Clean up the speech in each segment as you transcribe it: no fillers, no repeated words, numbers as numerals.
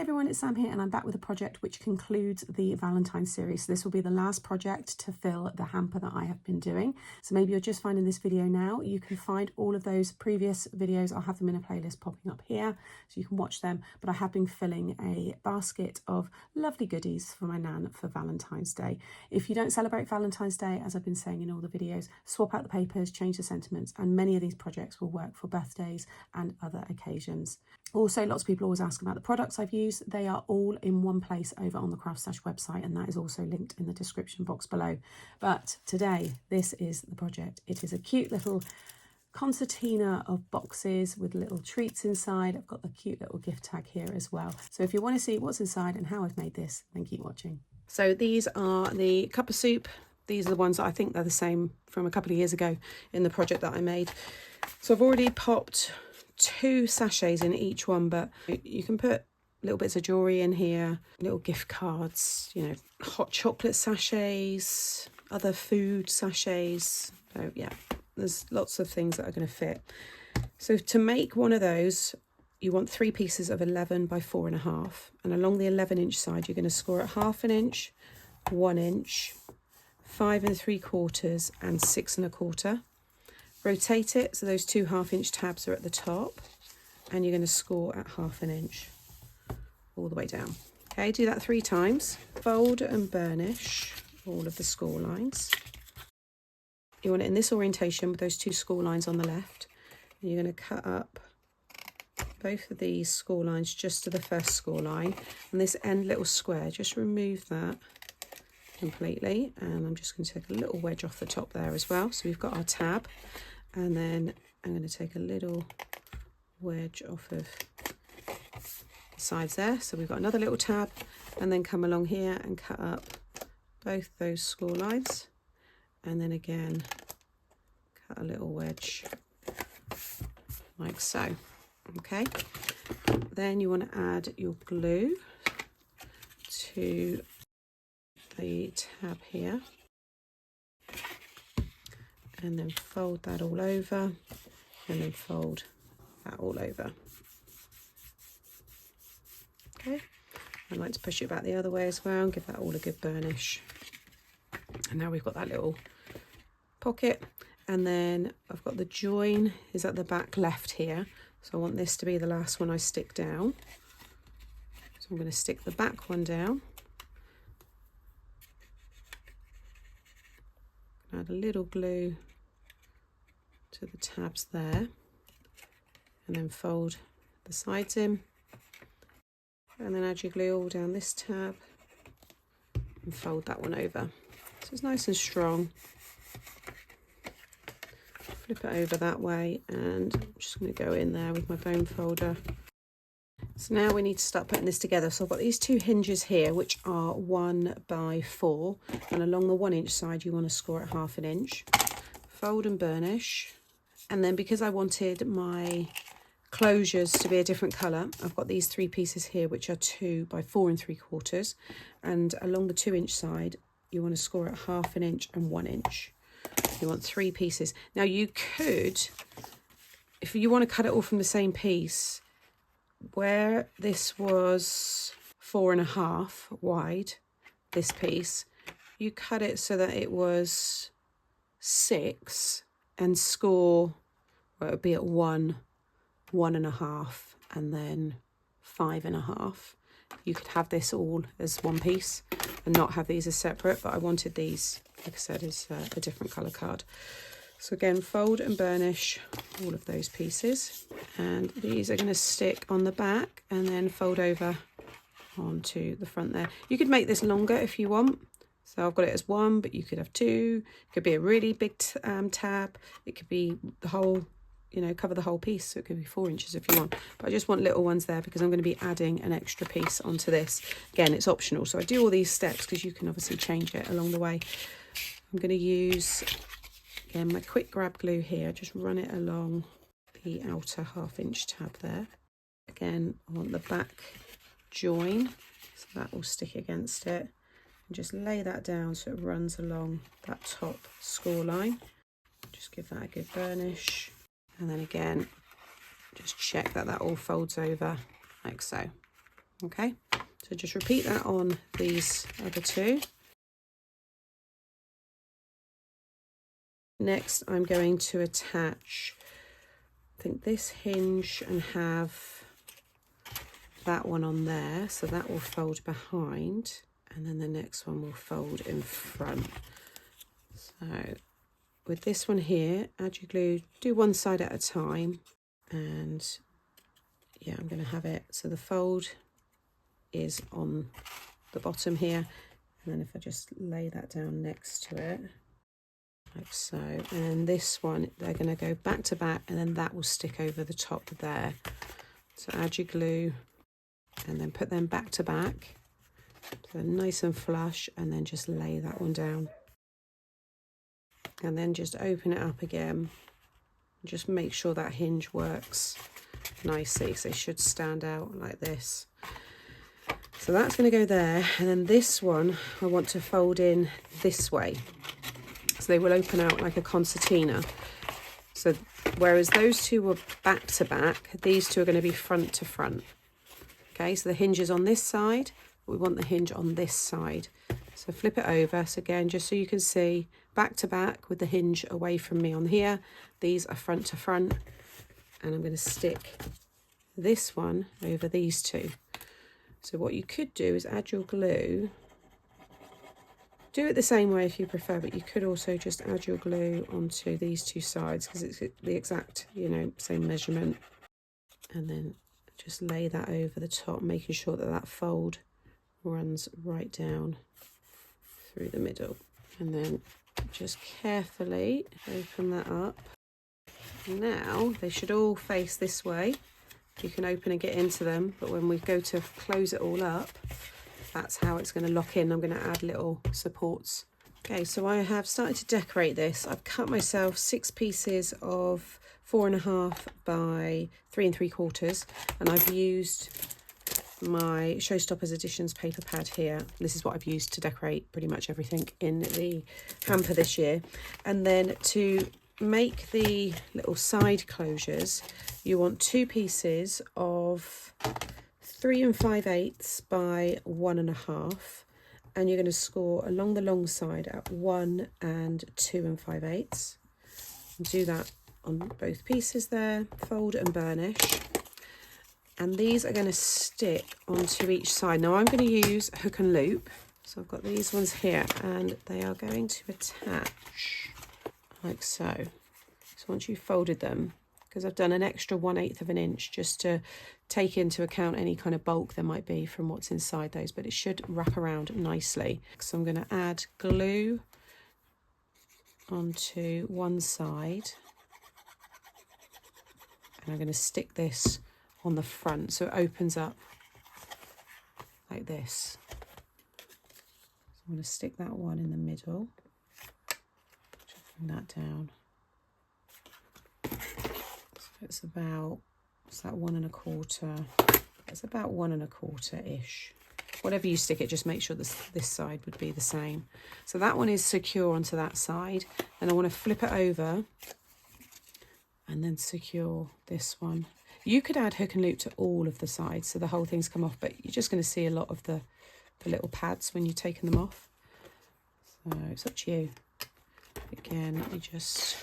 everyone, it's Sam here and I'm back with a project which concludes the Valentine series. So this will be the last project to fill the hamper that I have been doing. So maybe you're just finding this video now. You can find all of those previous videos. I'll have them in a playlist popping up here so you can watch them. But I have been filling a basket of lovely goodies for my nan for Valentine's Day. If you don't celebrate Valentine's Day, as I've been saying in all the videos, swap out the papers, change the sentiments, and many of these projects will work for birthdays and other occasions. Also, lots of people always ask about the products I've used. They are all in one place over on the Craft Stash website, and that is also linked in the description box below. But today, this is the project. It is a cute little concertina of boxes with little treats inside. I've got the cute little gift tag here as well. So if you want to see what's inside and how I've made this, then keep watching. So these are the cup of soup. These are the ones that I think they're the same from a couple of years ago in the project that I made. So I've already popped 2 sachets in each one, but you can put little bits of jewelry in here, little gift cards, you know, hot chocolate sachets, other food sachets. So yeah, there's lots of things that are going to fit. So to make one of those, you want 3 pieces of 11 by 4.5, and along the 11-inch side you're going to score at 1/2 inch, 1 inch, 5 3/4 and 6 1/4. Rotate it so those 2 1/2-inch tabs are at the top, and you're going to score at 1/2 inch all the way down. Okay, do that 3 times. Fold and burnish all of the score lines. You want it in this orientation with those 2 score lines on the left, and you're going to cut up both of these score lines just to the first score line, and this end little square, just remove that completely, and I'm just going to take a little wedge off the top there as well. So we've got our tab, and then I'm going to take a little wedge off of the sides there. So we've got another little tab, and then come along here and cut up both those score lines, and then again cut a little wedge like so. Okay, then you want to add your glue to the tab here, and then fold that all over, and then fold that all over. Okay, I like to push it back the other way as well and give that all a good burnish. And now we've got that little pocket, and then I've got the join is at the back left here, so I want this to be the last one I stick down. So I'm going to stick the back one down, add a little glue to the tabs there, and then fold the sides in, and then add your glue all down this tab and fold that one over so it's nice and strong. Flip it over that way, and I'm just going to go in there with my bone folder. So now we need to start putting this together. So I've got these 2 hinges here, which are 1 by 4, and along the 1-inch side you want to score at 1/2 inch. Fold and burnish, and then because I wanted my closures to be a different colour, I've got these 3 pieces here, which are 2 by 4 3/4, and along the 2-inch side you want to score at 1/2 inch and 1 inch. You want 3 pieces. Now you could, if you want to cut it all from the same piece, where this was 4.5 wide, this piece, you cut it so that it was 6 and score, well, it would be at 1, 1.5, and then 5.5. You could have this all as one piece and not have these as separate, but I wanted these, like I said, as a different colour card. So again, fold and burnish all of those pieces, and these are going to stick on the back and then fold over onto the front there. You could make this longer if you want. So I've got it as 1, but you could have 2. It could be a really big tab. It could be the whole, you know, cover the whole piece. So it could be 4 inches if you want. But I just want little ones there because I'm going to be adding an extra piece onto this. Again, it's optional. So I do all these steps because you can obviously change it along the way. I'm going to use, again, my quick grab glue here. Just run it along the outer 1/2 inch tab there. Again, I want the back join, so that will stick against it. And just lay that down so it runs along that top score line. Just give that a good burnish, and then again just check that that all folds over like so. Okay, so just repeat that on these other two. Next, I'm going to attach, I think, this hinge and have that one on there, so that will fold behind, and then the next one will fold in front. So with this one here, add your glue, do one side at a time, and yeah, I'm going to have it so the fold is on the bottom here, and then if I just lay that down next to it like so, and this one they're going to go back to back, and then that will stick over the top there. So add your glue and then put them back to back so they're nice and flush, and then just lay that one down, and then just open it up again. Just make sure that hinge works nicely, so they should stand out like this. So that's going to go there, and then this one I want to fold in this way, so they will open out like a concertina. So whereas those two were back to back, these two are going to be front to front. Okay, so the hinge is on this side, but we want the hinge on this side. So flip it over. So again, just so you can see, back to back with the hinge away from me on here. These are front to front, and I'm going to stick this one over these two. So what you could do is add your glue. Do it the same way if you prefer, but you could also just add your glue onto these two sides because it's the exact, you know, same measurement. And then just lay that over the top, making sure that that fold runs right down through the middle. And then just carefully open that up. Now they should all face this way. You can open and get into them, but when we go to close it all up, that's how it's going to lock in. I'm going to add little supports. Okay, so I have started to decorate this. I've cut myself 6 pieces of 4.5 by 3 3/4, and I've used my Showstoppers Editions paper pad here. This is what I've used to decorate pretty much everything in the hamper this year. And then to make the little side closures, you want 2 pieces of 3 5/8 by 1.5, and you're going to score along the long side at 1 and 2 5/8. Do that on both pieces there, fold and burnish. And these are going to stick onto each side. Now I'm going to use hook and loop. So I've got these ones here, and they are going to attach like so. So once you've folded them, because I've done an extra 1/8 of an inch just to take into account any kind of bulk there might be from what's inside those, but it should wrap around nicely. So I'm going to add glue onto one side, and I'm going to stick this on the front so it opens up like this. So I'm going to stick that one in the middle, just bring that down. So it's about, what's that, 1 1/4? It's about 1 1/4-ish. Whatever you stick it, just make sure this side would be the same. So that one is secure onto that side, and I want to flip it over and then secure this one. You could add hook and loop to all of the sides so the whole thing's come off, but you're just going to see a lot of the little pads when you're taking them off. So it's up to you. Again, let me just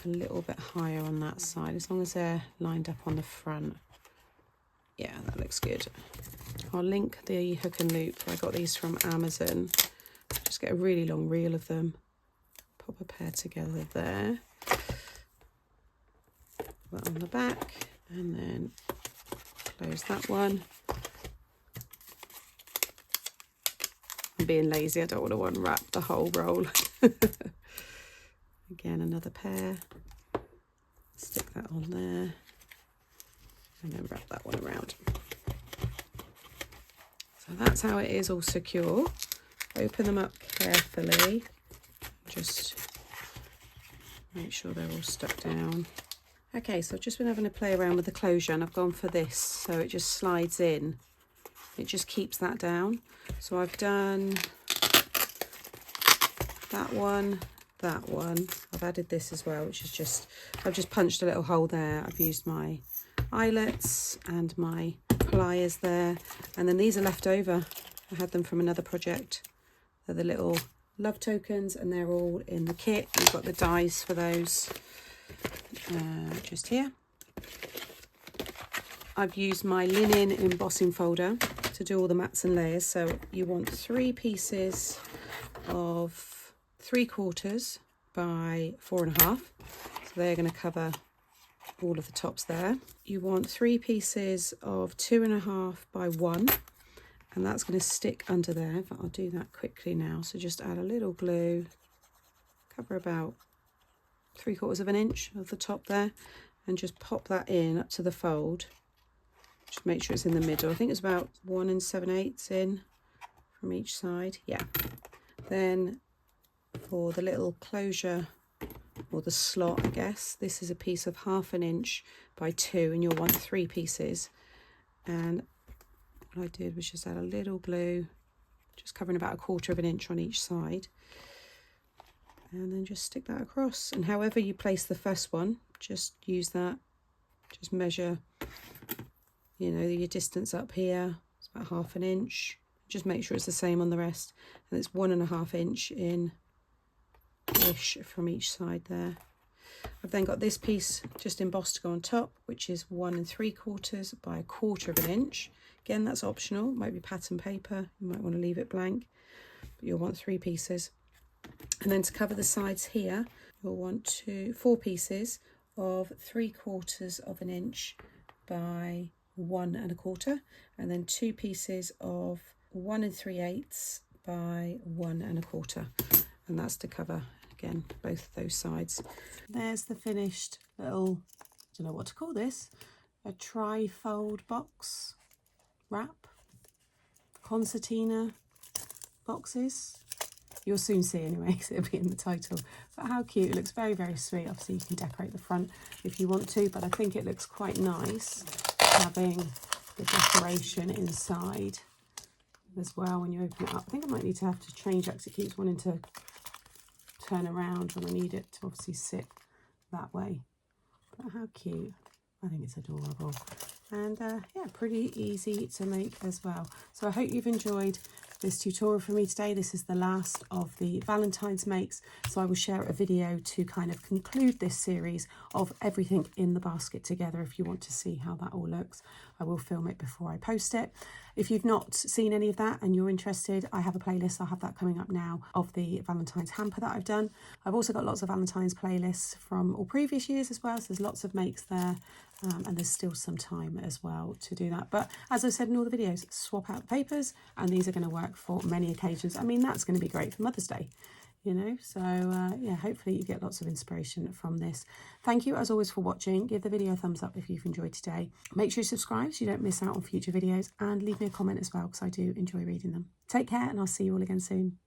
a little bit higher on that side, as long as they're lined up on the front. Yeah, that looks good. I'll link the hook and loop. I got these from Amazon. Just get a really long reel of them. Pop a pair together there. That on the back, and then close that one. I'm being lazy, I don't want to unwrap the whole roll. Again, another pair. Stick that on there, and then wrap that one around. So that's how it is all secure. Open them up carefully. Just make sure they're all stuck down. Okay, so I've just been having to play around with the closure, and I've gone for this, so it just slides in. It just keeps that down. So I've done that one, that one. I've added this as well, which is just, I've just punched a little hole there. I've used my eyelets and my pliers there. And then these are left over. I had them from another project. They're the little love tokens, and they're all in the kit. We've got the dies for those just here. I've used my linen embossing folder to do all the mats and layers. So you want 3 pieces of 3/4 by 4.5. So they're going to cover all of the tops there. You want 3 pieces of 2.5 by 1, and that's going to stick under there, but I'll do that quickly now. So just add a little glue, cover about 3/4 inch of the top there, and just pop that in up to the fold. Just make sure it's in the middle. I think it's about 1 7/8 in from each side. Yeah. Then for the little closure, or the slot, I guess, this is a piece of 1/2 inch by 2, and you'll want 3 pieces. And what I did was just add a little glue, just covering about 1/4 inch on each side, and then just stick that across. And however you place the first one, just use that. Just measure, you know, your distance up here. It's about 1/2 inch. Just make sure it's the same on the rest, and it's 1.5 inch in ish from each side there. I've then got this piece just embossed to go on top, which is 1 3/4 by 1/4 inch. Again, that's optional. It might be pattern paper. You might want to leave it blank, but you'll want 3 pieces. And then to cover the sides here, you'll want 4 pieces of 3/4 inch by 1 1/4, and then 2 pieces of 1 3/8 by 1 1/4, and that's to cover, again, both of those sides. There's the finished little, I don't know what to call this, a tri-fold box wrap, Concertina boxes. You'll soon see anyway, because it'll be in the title. But how cute, it looks very, very sweet. Obviously you can decorate the front if you want to, but I think it looks quite nice having the decoration inside as well when you open it up. I think I might need to have to change that because it keeps wanting to turn around when I need it to obviously sit that way. But how cute. I think it's adorable. And yeah, pretty easy to make as well. So I hope you've enjoyed this tutorial for me today. This is the last of the Valentine's makes, so I will share a video to kind of conclude this series of everything in the basket together. If you want to see how that all looks, I will film it before I post it. If you've not seen any of that and you're interested, I have a playlist. I'll have that coming up now of the Valentine's hamper that I've done. I've also got lots of Valentine's playlists from all previous years as well, so there's lots of makes there. And there's still some time as well to do that. But as I said in all the videos, swap out the papers, and these are going to work for many occasions. I mean, that's going to be great for Mother's Day, you know. So yeah, hopefully you get lots of inspiration from this. Thank you as always for watching. Give the video a thumbs up if you've enjoyed today. Make sure you subscribe so you don't miss out on future videos, and leave me a comment as well because I do enjoy reading them. Take care, and I'll see you all again soon.